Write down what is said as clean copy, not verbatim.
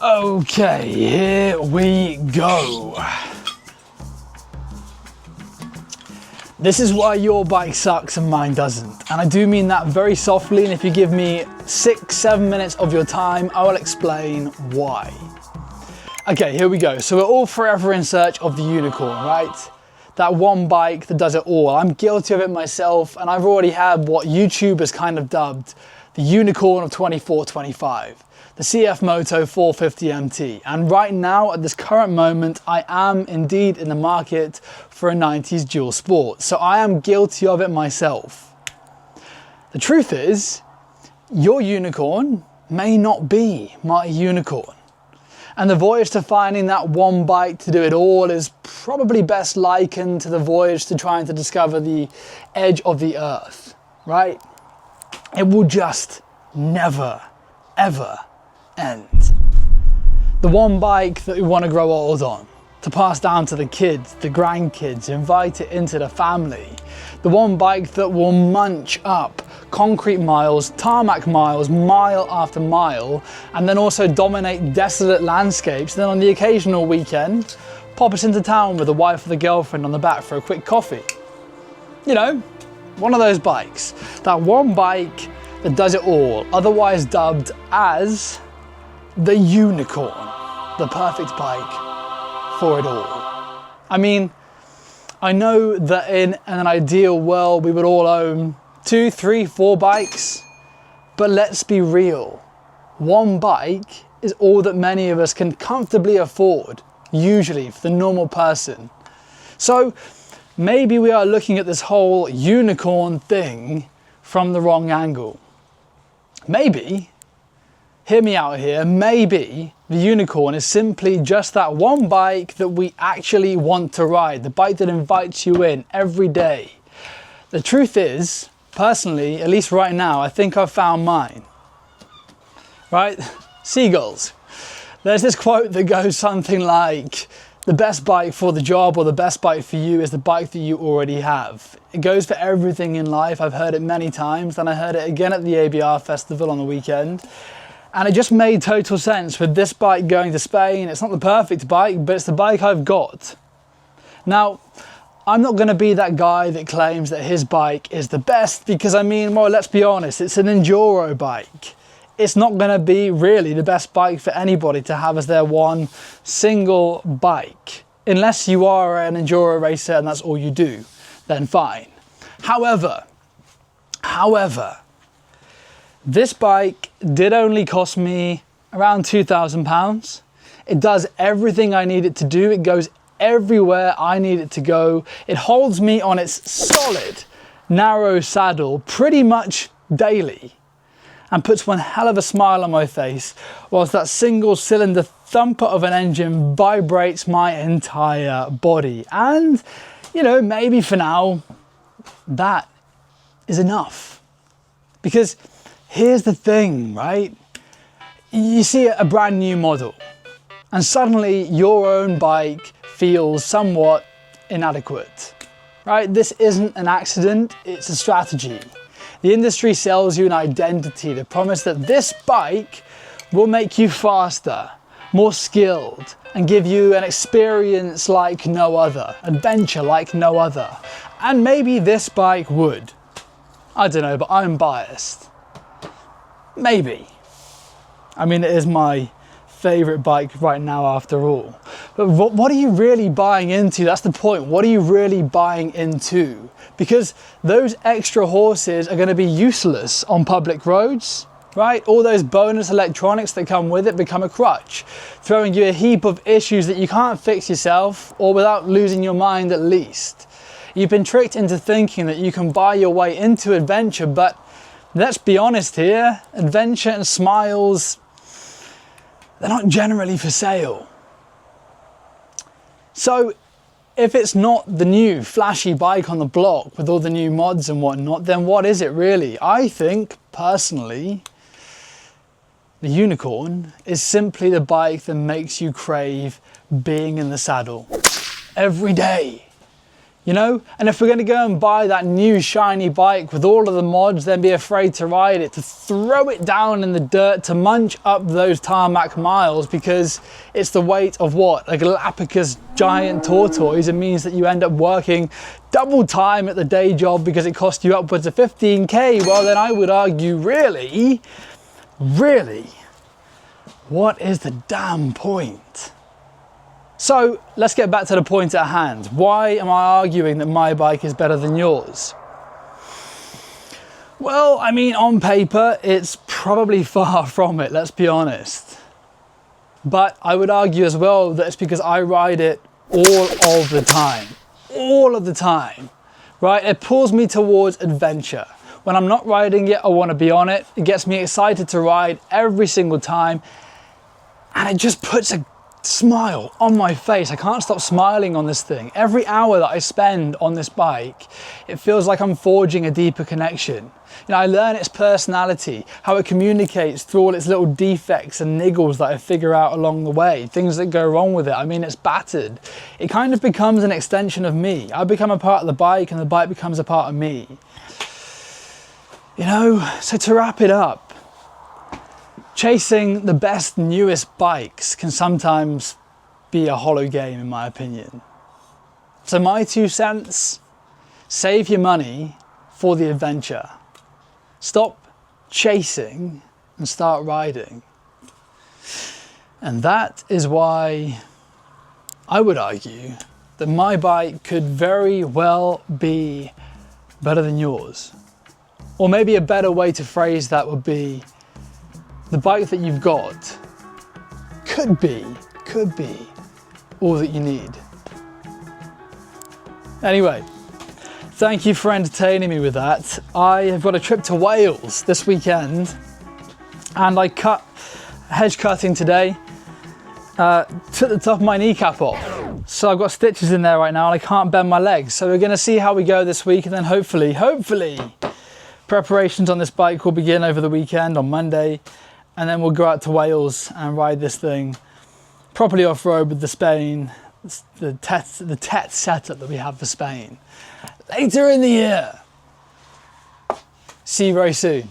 Okay, here we go. This is why your bike sucks and mine doesn't. And I do mean that very softly, and if you give me 6-7 minutes of your time, I will explain why. Okay, here we go. So we're all forever in search of the unicorn, right? That one bike that does it all. I'm guilty of it myself, and I've already had what YouTube has kind of dubbed the unicorn of 24-25. The CF Moto 450 MT. And right now, at this current moment, I am indeed in the market for a 90s dual sport. So I am guilty of it myself. The truth is, your unicorn may not be my unicorn. And the voyage to finding that one bike to do it all is probably best likened to the voyage to trying to discover the edge of the earth, right? It will just never, ever end. The one bike that we want to grow old on, to pass down to the kids, the grandkids, invite it into the family. The one bike that will munch up concrete miles, tarmac miles, mile after mile, and then also dominate desolate landscapes. Then on the occasional weekend, pop us into town with the wife or the girlfriend on the back for a quick coffee. You know, one of those bikes. That one bike that does it all, otherwise dubbed as the unicorn, the perfect bike for it all. I mean, I know that in an ideal world we would all own 2, 3, 4 bikes, but let's be real. One bike is all that many of us can comfortably afford, usually for the normal person. So maybe we are looking at this whole unicorn thing from the wrong angle. Maybe, hear me out here, maybe the unicorn is simply just that one bike that we actually want to ride, the bike that invites you in every day. The truth is, personally, at least right now, I think I've found mine. Right? Seagulls. There's this quote that goes something like, the best bike for the job or the best bike for you is the bike that you already have. It goes for everything in life. I've heard it many times, and I heard it again at the ABR festival on the weekend. And it just made total sense with this bike going to Spain. It's not the perfect bike, but it's the bike I've got. Now, I'm not going to be that guy that claims that his bike is the best, because I mean, well, let's be honest, it's an enduro bike. It's not going to be really the best bike for anybody to have as their one single bike. Unless you are an enduro racer and that's all you do, then fine. However, this bike did only cost me around £2,000. It does everything I need it to do. It goes everywhere I need it to go. It holds me on its solid, narrow saddle pretty much daily, and puts one hell of a smile on my face whilst that single cylinder thumper of an engine vibrates my entire body. And, you know, maybe for now, that is enough. Because here's the thing, right? You see a brand new model, and suddenly your own bike feels somewhat inadequate, right? This isn't an accident, it's a strategy. The industry sells you an identity, the promise that this bike will make you faster, more skilled, and give you an experience like no other, adventure like no other. And maybe this bike would. I don't know, but I'm biased. Maybe. I mean, it is my favorite bike right now after all. But what are you really buying into? That's the point. What are you really buying into? Because those extra horses are going to be useless on public roads, right? All those bonus electronics that come with it become a crutch, throwing you a heap of issues that you can't fix yourself, or without losing your mind at least. You've been tricked into thinking that you can buy your way into adventure, but let's be honest here, adventure and smiles, they're not generally for sale. So if it's not the new flashy bike on the block with all the new mods and whatnot, then what is it really? I think, personally, the unicorn is simply the bike that makes you crave being in the saddle every day. You know, and if we're going to go and buy that new shiny bike with all of the mods, then be afraid to ride it, to throw it down in the dirt, to munch up those tarmac miles because it's the weight of what? A Galapagos giant tortoise. It means that you end up working double time at the day job because it costs you upwards of 15k. Well, then I would argue, really, what is the damn point? So let's get back to the point at hand. Why am I arguing that my bike is better than yours? Well, I mean, on paper, it's probably far from it, let's be honest. But I would argue as well that it's because I ride it all of the time, right? It pulls me towards adventure. When I'm not riding it, I want to be on it. It gets me excited to ride every single time. And it just puts a smile on my face. I can't stop smiling on this thing. Every hour that I spend on this bike, it feels like I'm forging a deeper connection. You know, I learn its personality, how it communicates through all its little defects and niggles that I figure out along the way, things that go wrong with it. I mean, it's battered. It kind of becomes an extension of me. I become a part of the bike and the bike becomes a part of me. You know, so to wrap it up, chasing the best, newest bikes can sometimes be a hollow game, in my opinion. So my 2 cents, save your money for the adventure. Stop chasing and start riding. And that is why I would argue that my bike could very well be better than yours. Or maybe a better way to phrase that would be, the bike that you've got could be all that you need. Anyway, thank you for entertaining me with that. I have got a trip to Wales this weekend and I cut hedge cutting today, took the top of my kneecap off. So I've got stitches in there right now and I can't bend my legs. So we're gonna see how we go this week and then hopefully, preparations on this bike will begin over the weekend on Monday. And then we'll go out to Wales and ride this thing properly off-road with the Spain, the TET setup that we have for Spain later in the year. See you very soon.